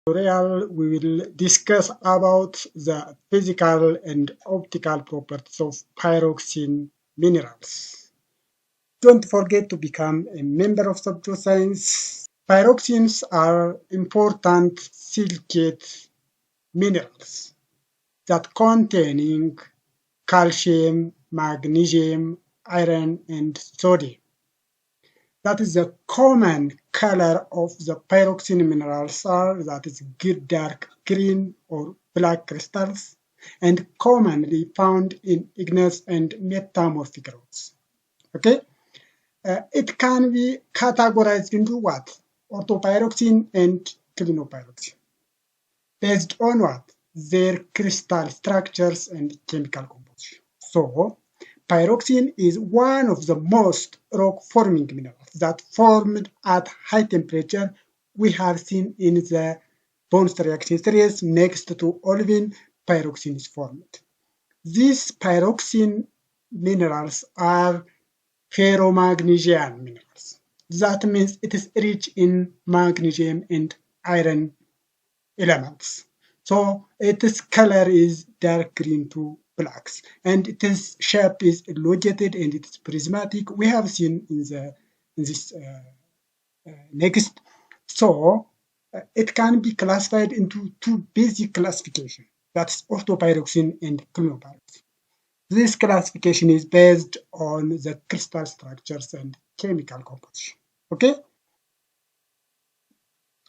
tutorial, we will discuss about the physical and optical properties of pyroxene minerals. Don't forget to become a member of Subject Science. Pyroxenes are important silicate minerals that containing calcium, magnesium, iron, and sodium. That is the common color of the pyroxene minerals are that is dark green or black crystals and commonly found in igneous and metamorphic rocks. Okay, it can be categorized into what? Orthopyroxene and clinopyroxene. Based on what? Their crystal structures and chemical composition. So, pyroxene is one of the most rock-forming minerals that formed at high temperature. We have seen in the Bones reaction series next to olivine, pyroxene is formed. These pyroxene minerals are ferromagnesian minerals. That means it is rich in magnesium and iron elements. So its color is dark green to blacks, and its shape is elongated and it is prismatic. We have seen in this next. So it can be classified into two basic classifications. That's orthopyroxene and clinopyroxene. This classification is based on the crystal structures and chemical composition. Okay.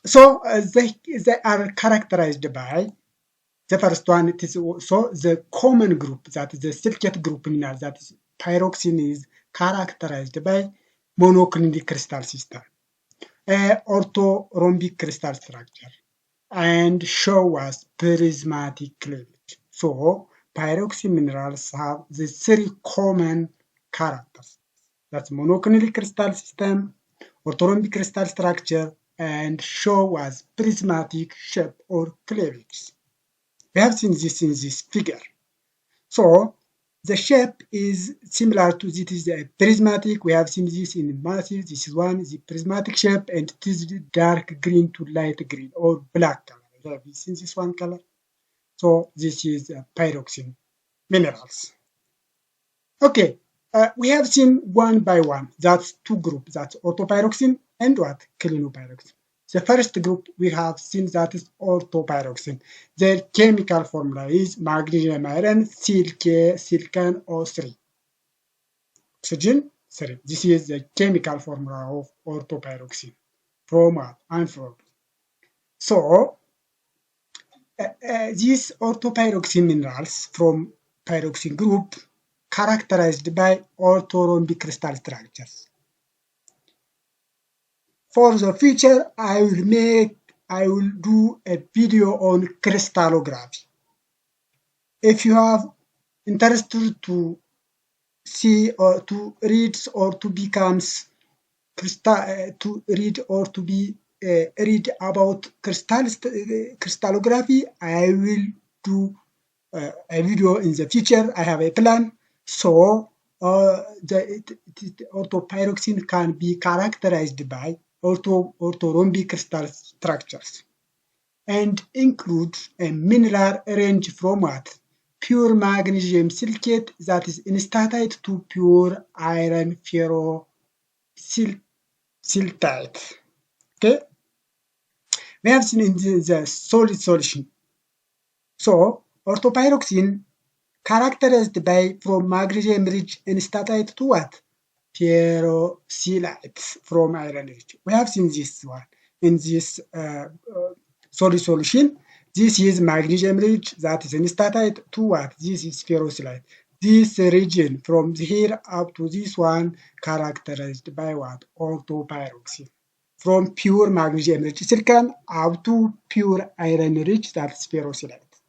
So they are characterized by the first one. It is also the common group, that is the silicate group mineral, that is pyroxene, is characterized by monoclinic crystal system, orthorhombic crystal structure, and show us prismatic cleavage. So pyroxene minerals have the three common characters. That's monoclinic crystal system, orthorhombic crystal structure, and show us prismatic shape or cleavage. We have seen this in this figure. So the shape is similar to this is a prismatic. We have seen this in massive. This is one, the prismatic shape, and it is dark green to light green or black color. Have you seen this one color? So this is pyroxene minerals. Okay, we have seen one by one. That's two groups. That's orthopyroxene and what? Clinopyroxene. The first group we have seen that is orthopyroxene. Their chemical formula is magnesium iron silicon O3. Oxygen 3. This is the chemical formula of orthopyroxene. From what? And from. So these orthopyroxene minerals from pyroxene group characterized by orthorhombic crystal structures. For the future, I will do a video on crystallography. If you have interested to see or to read or to becomes to read or to be read about crystallography, I will do a video in the future. I have a plan. So the orthopyroxene can be characterized by orthorhombic crystal structures and includes a mineral range from what? Pure magnesium silicate that is instatite to pure iron ferrosiltite. Okay, we have seen in the solid solution. So orthopyroxene characterized by from magnesium rich instatite to what? Ferrosilite from iron rich. We have seen this one in this solid solution. This is magnesium rich, that is instatite to what? This is ferrosilite. This region from here up to this one characterized by what? Orthopyroxene. From pure magnesium rich silicon up to pure iron rich, that's ferrosilite.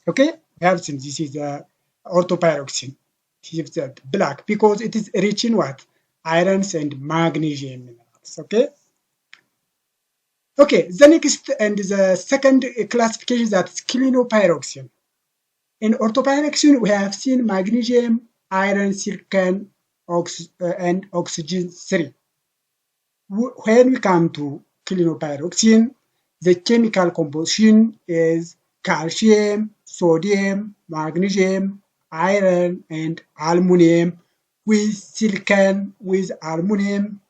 Okay, we have seen this is the orthopyroxene. It's black because it is rich in what? Irons and magnesium minerals. Okay. Okay, the next and the second classification, that's clinopyroxene. In orthopyroxene, we have seen magnesium, iron, silicon, and oxygen 3. When we come to clinopyroxene, The chemical composition is calcium, sodium, magnesium, iron, and aluminum with silicon, with aluminum,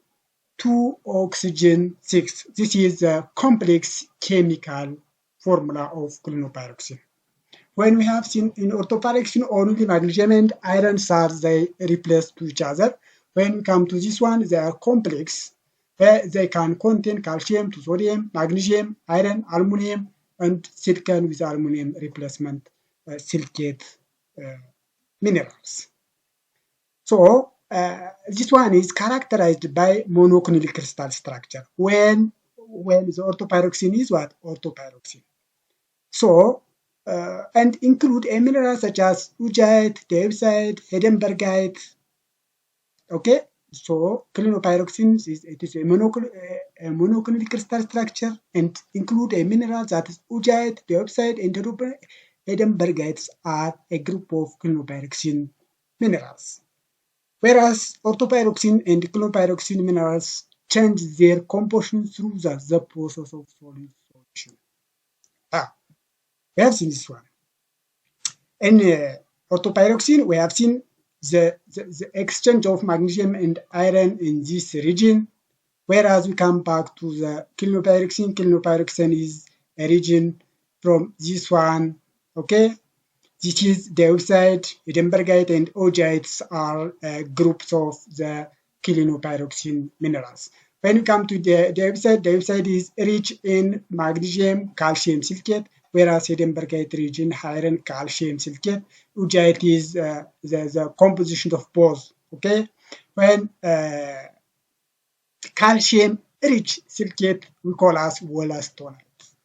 2 oxygen 6. This is the complex chemical formula of clinopyroxene. When we have seen in orthopyroxene, only magnesium and iron are they replace to each other. When we come to this one, they are complex. They can contain calcium to sodium, magnesium, iron, aluminum, and silicon with aluminum replacement silicate minerals. So this one is characterized by monoclinic crystal structure. When the orthopyroxene is what? Orthopyroxene. So and include a minerals such as ujite, diopside, hedenbergite. Okay, so clinopyroxenes is a monoclinic crystal structure and include a mineral that is ujite, diopside, and hedenbergites are a group of clinopyroxene minerals. Whereas orthopyroxene and clinopyroxene minerals change their composition through the process of solid solution. We have seen this one. In orthopyroxene, we have seen the exchange of magnesium and iron in this region. Whereas we come back to the clinopyroxene, clinopyroxene is a region from this one, okay? This is diopside, hedenbergite, and augites are groups of the clinopyroxene minerals. When we come to the diopside is rich in magnesium, calcium silicate, whereas hedenbergite rich in iron, calcium silicate. Augite is the composition of both, okay? When calcium rich silicate we call as wollastonite.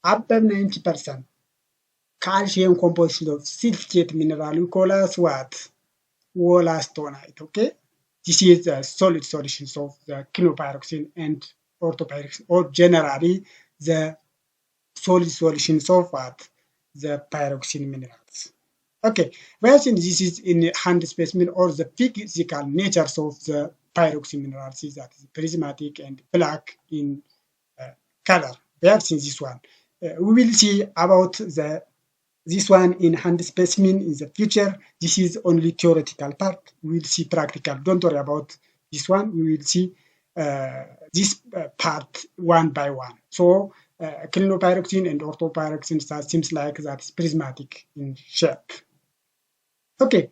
Above 90%. Calcium composition of silicate mineral we call as what? Wollastonite, okay? This is the solid solutions of the clinopyroxene and orthopyroxene, or generally the solid solutions of what? The pyroxene minerals. Okay, well, since this is in hand specimen or the physical natures of the pyroxene minerals is that is prismatic and black in color. We have seen this one. We will see about this one in hand specimen in the future. This is only theoretical part. We will see practical. Don't worry about this one. We will see this part one by one. So clinopyroxene and orthopyroxene seems like that's prismatic in shape. Okay.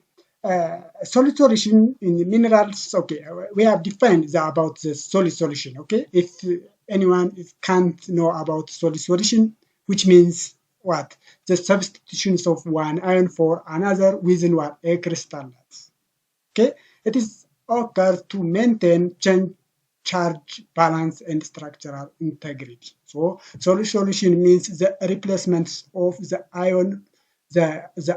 Solid solution in the minerals. Okay, we have defined about the solid solution. Okay, if anyone can't know about solid solution, which means what? The substitutions of one ion for another within what? A crystal. Okay, it is occurs to maintain charge balance and structural integrity. So solid solution means the replacements of the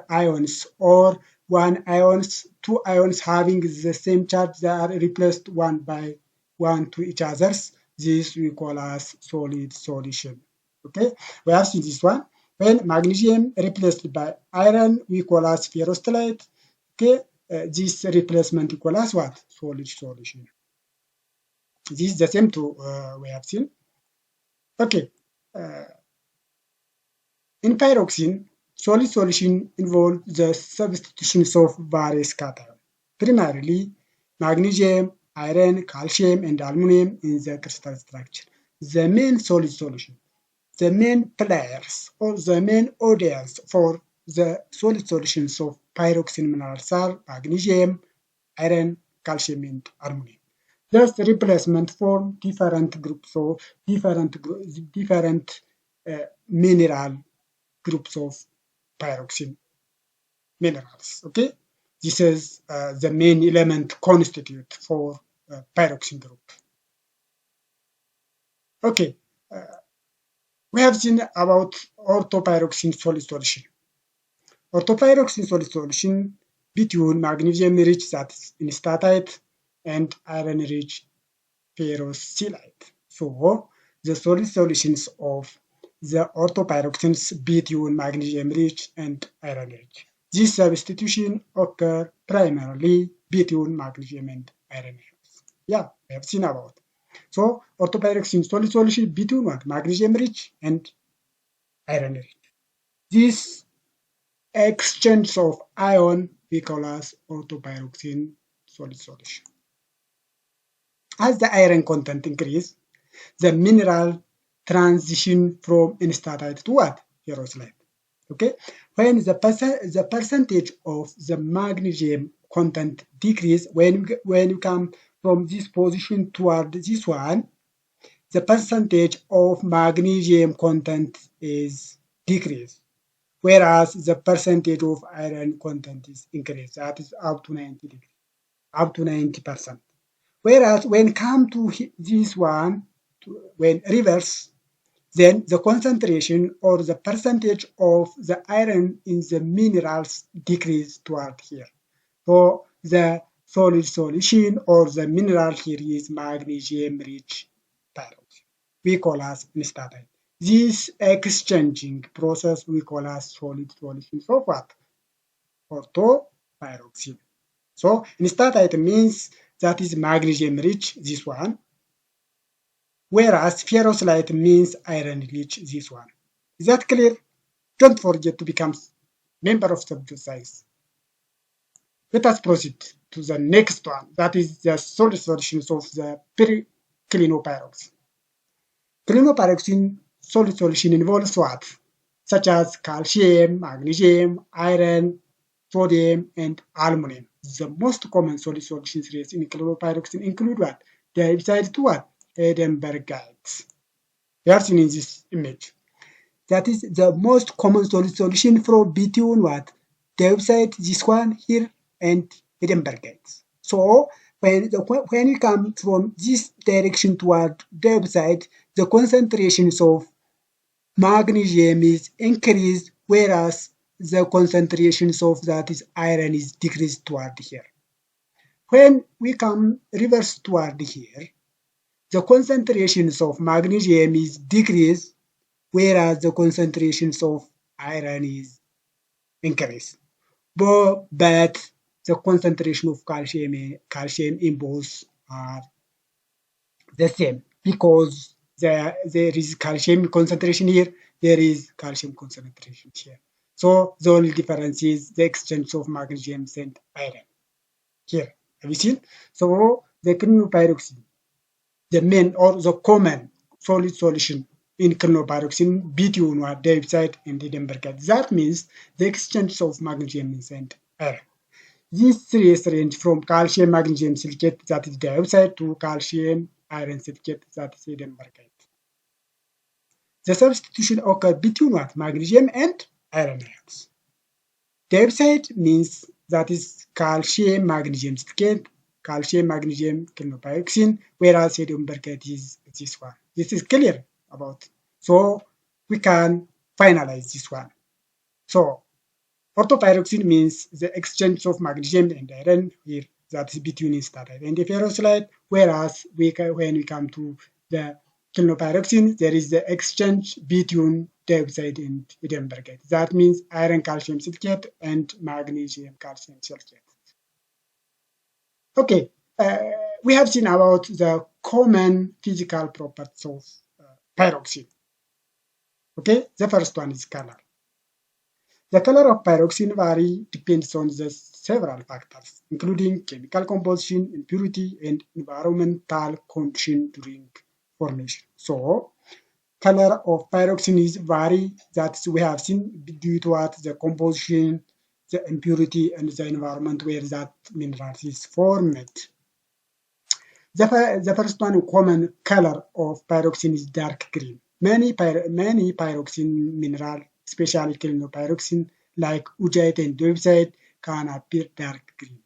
ions or one ions, two ions having the same charge, they are replaced one by one to each others. This we call as solid solution. Okay, we have seen this one. When magnesium replaced by iron, we call as ferrostylate. Okay, this replacement equal as what? Solid solution. This is the same to we have seen. Okay, in pyroxene, solid solution involves the substitutions of various cations, primarily magnesium, iron, calcium, and aluminum in the crystal structure. The main solid solution, the main players or the main audience for the solid solutions of pyroxene minerals are magnesium, iron, calcium, and aluminum. Thus, replacement form different groups or different mineral groups of pyroxene minerals. Okay, this is the main element constitute for pyroxene group. Okay, we have seen about orthopyroxene solid solution. Orthopyroxene solid solution between magnesium rich that is in statite and iron rich ferrosylite. So the solid solutions of the orthopyroxenes between magnesium rich and iron rich. This substitution occur primarily between magnesium and iron rich. Yeah, we have seen about. So orthopyroxene solid solution between what? Magnesium rich and iron rich. This exchange of ion we call as orthopyroxene solid solution. As the iron content increase, the mineral transition from instatite to what? Ferrosilite. Okay, when the percentage of the magnesium content decrease, when you come from this position toward this one, the percentage of magnesium content is decreased, whereas the percentage of iron content is increased. That is up to 90 degrees, up to 90%. Whereas when come to this one, when reverse, then the concentration or the percentage of the iron in the minerals decrease toward here. So the solid solution or the mineral here is magnesium rich pyroxene. We call as instatite. This exchanging process we call as solid solution of what? Orthopyroxene. So instatite means that is magnesium rich, this one, whereas ferrosilite means iron rich, this one. Is that clear? Don't forget to become member of subject size. Let us proceed to the next one, that is the solid solutions of the clinopyroxene. Clinopyroxene solid solution involves what? Such as calcium, magnesium, iron, sodium, and aluminum. The most common solid solutions raised in clinopyroxene include what? They decide to what? Edinburghites. We have seen in this image. That is the most common solid solution from between what? Dioxide, this one here, and Edinburghites. So when we come from this direction toward dioxide, the concentrations of magnesium is increased, whereas the concentrations of that is iron is decreased toward here. When we come reverse toward here, the concentrations of magnesium is decreased, whereas the concentrations of iron is increased. But the concentration of calcium in both are the same because there is calcium concentration here, there is calcium concentration here. So the only difference is the exchange of magnesium and iron here. Have you seen? So the clinopyroxene, the main or the common solid solution in clinopyroxene between what dioxide and Edinburgh. That means the exchange of magnesium and iron. These series range from calcium magnesium silicate, that is dioxide, to calcium iron silicate, that is Edinburgh. The substitution occurs between what? Magnesium and iron ions. Dioxide means that is calcium magnesium silicate, calcium magnesium clinopyroxene, whereas Edinburgh is this one. This is clear about. So we can finalize this one. So orthopyroxene means the exchange of magnesium and iron here, that is between instatite and the ferrosilite, whereas when we come to the clinopyroxene, there is the exchange between dioxide and Edinburgh. That means iron calcium silicate and magnesium calcium silicate. Okay, we have seen about the common physical properties of pyroxene. Okay, the first one is color. The color of pyroxene vary depends on the several factors, including chemical composition, impurity, and environmental condition during formation. So, color of pyroxene is vary that we have seen due to what the composition, the impurity, and the environment where that mineral is formed. The first one common color of pyroxene is dark green. Many pyroxene mineral, especially clinopyroxene, like ujite and dioxide, can appear dark green.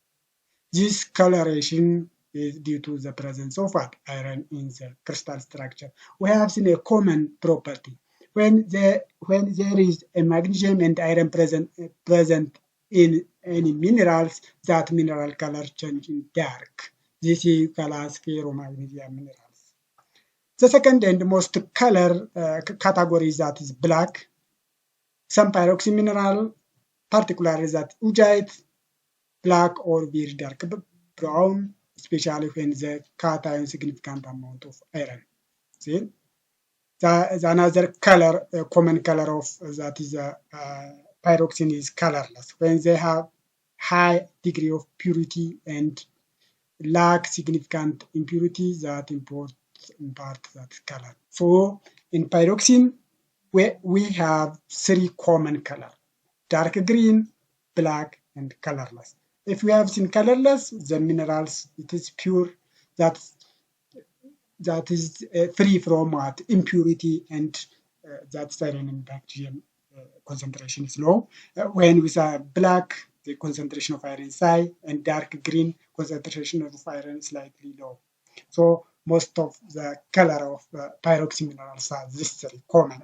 This coloration is due to the presence of what? Iron in the crystal structure. We have seen a common property. When there is a magnesium and iron present in any minerals, that mineral color change in dark. This is called as ferromagnesium minerals. The second and most color category is that is black. Some pyroxene mineral, particularly that ujite, black or very dark brown, especially when the cation significant amount of iron. See, the another color, common color of that is pyroxene is colorless. When they have high degree of purity and lack significant impurities that impart that color. So in pyroxene, we have three common color: dark green, black, and colorless. If we have seen colorless, the minerals it is pure, that that is free from what impurity and that cyanide and bacterium concentration is low. When with a black, the concentration of iron is high, and dark green, concentration of iron is slightly low. So most of the color of pyroxene minerals are this three common.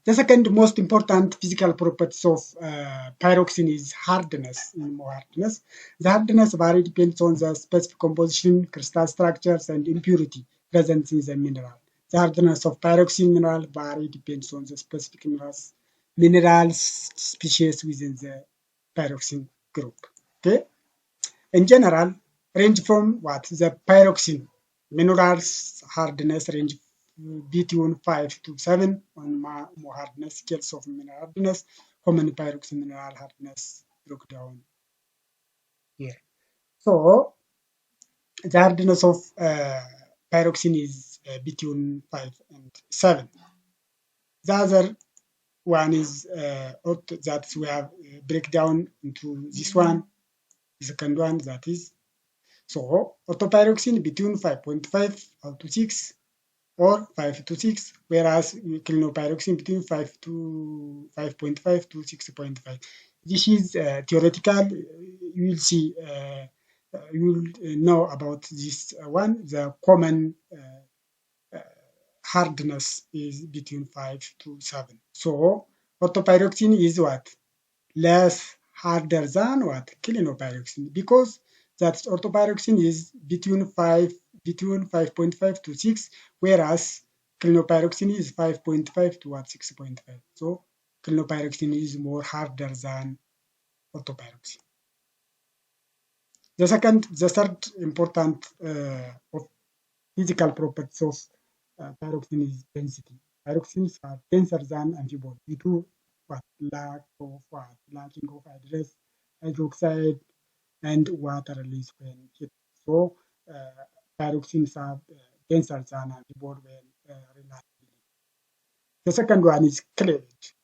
The second most important physical properties of pyroxene is hardness. Hardness. The hardness varies depends on the specific composition, crystal structures, and impurity present in the mineral. The hardness of pyroxene mineral varies depends on the specific minerals species within the pyroxene group. Okay. In general, range from what the pyroxene minerals hardness range between 5 to 7 on more hardness scales of mineral hardness. Common pyroxene mineral hardness broke down here. So the hardness of pyroxene is between 5 and 7. The other one is that we have breakdown into this one. The second one that is so orthopyroxene between 5.5 up to 6 or 5 to 6, whereas clinopyroxene between 5 to 5.5 to 6.5. This is theoretical. You will see, you will know about this one. The common hardness is between 5 to 7. So orthopyroxene is what? Less harder than what? Clinopyroxene, because that orthopyroxene is between 5.5 to 6, whereas clinopyroxene is 5.5 to what? 6.5. So clinopyroxene is more harder than orthopyroxene. The third important of physical properties of pyroxene is density. Pyroxenes are denser than amphibole due to what? Lacking of hydroxide and water release when heat. So pyroxenes are denser than amphibole when reliably. The second one is cleavage.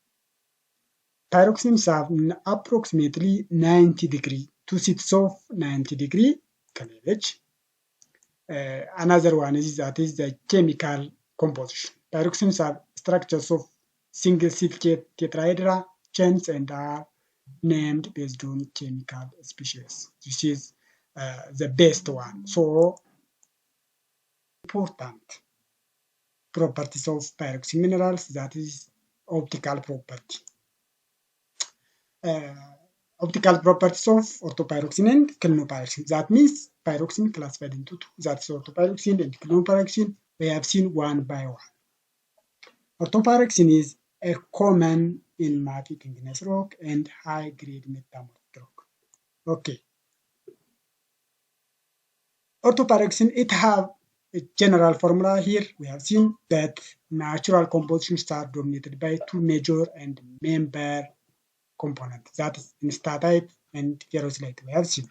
Pyroxenes have approximately 90 degree, two sets of 90-degree cleavage. Another one is that is the chemical composition. Pyroxenes have structures of single silicate tetrahedra chains and are named based on chemical species. This is the best one. So important properties of pyroxene minerals, that is optical property. Optical properties of orthopyroxene and clinopyroxene. That means pyroxene classified into two. That's orthopyroxene and clinopyroxene. We have seen one by one. Orthopyroxene is a common in mafic igneous rock and high-grade metamorphic rock. Okay. Orthopyroxene, it have a general formula here. We have seen that natural compositions are dominated by two major and member components. That is instatite and ferrosilite. We have seen.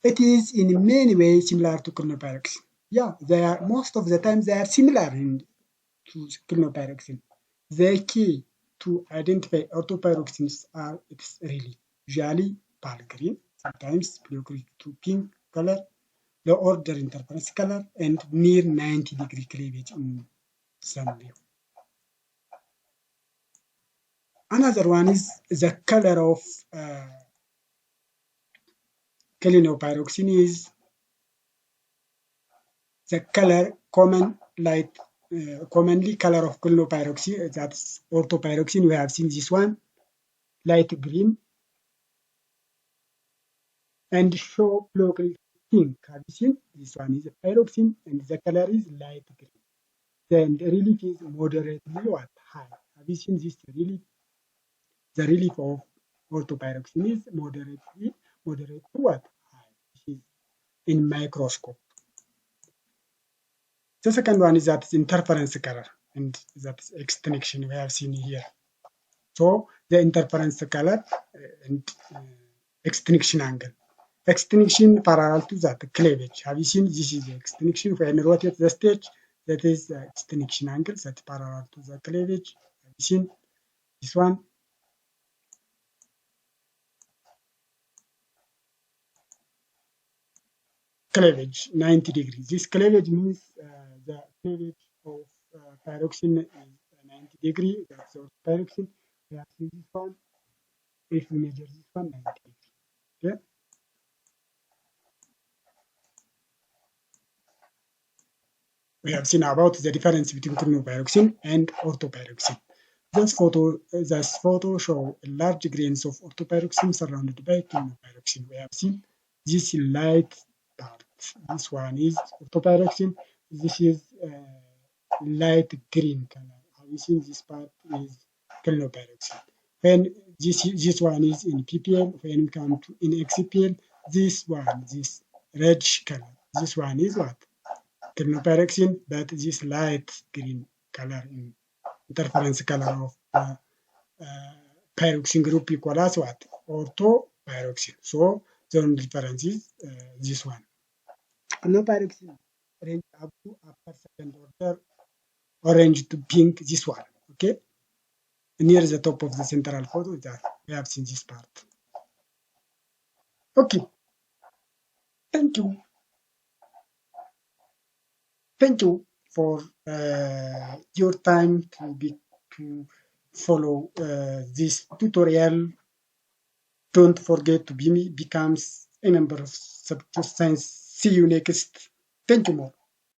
It is in many ways similar to clinopyroxene. Yeah, they are most of the time they are similar to clinopyroxene. The key to identify orthopyroxenes are its relief, usually pale green, sometimes blue to pink color, the order interference color, and near 90-degree cleavage in some view. Another one is the color of clinopyroxene is the color commonly color of clinopyroxene, that's orthopyroxene. We have seen this one, light green, and show blue pink. Have you seen? This one is pyroxene, and the color is light green. Then the relief is moderately what? High. Have you seen this relief? The relief of orthopyroxene is moderate to what? High. This is in microscope. The second one is that is interference color, and that is extinction we have seen here. So the interference color and extinction angle. Extinction parallel to that cleavage. Have you seen this is the extinction when rotate the stage? That is the extinction angle that parallel to the cleavage. Have you seen this one? Cleavage 90 degrees. This cleavage means the cleavage of pyroxene is 90 degree. That's our pyroxene. We have seen this one. If we measure this one, 90 degree. Okay. We have seen about the difference between clinopyroxene and orthopyroxene. This photo show large grains of orthopyroxene surrounded by clinopyroxene. We have seen this light part. This one is orthopyroxene. This is light green color. Have you seen this part is clinopyroxene? When this one is in ppm, when we come to in xpm, this one, this reddish color. This one is what? Clinopyroxene, but this light green color in interference color of pyroxene group equals what? Orthopyroxene. So the only difference is this one. Clinopyroxene range up to upper second order orange to pink, this one. Okay? Near the top of the central photo that we have seen this part. Okay. Thank you. Thank you for your time to follow this tutorial. Don't forget to becomes a member of Subject Science. See you next. Thank you more.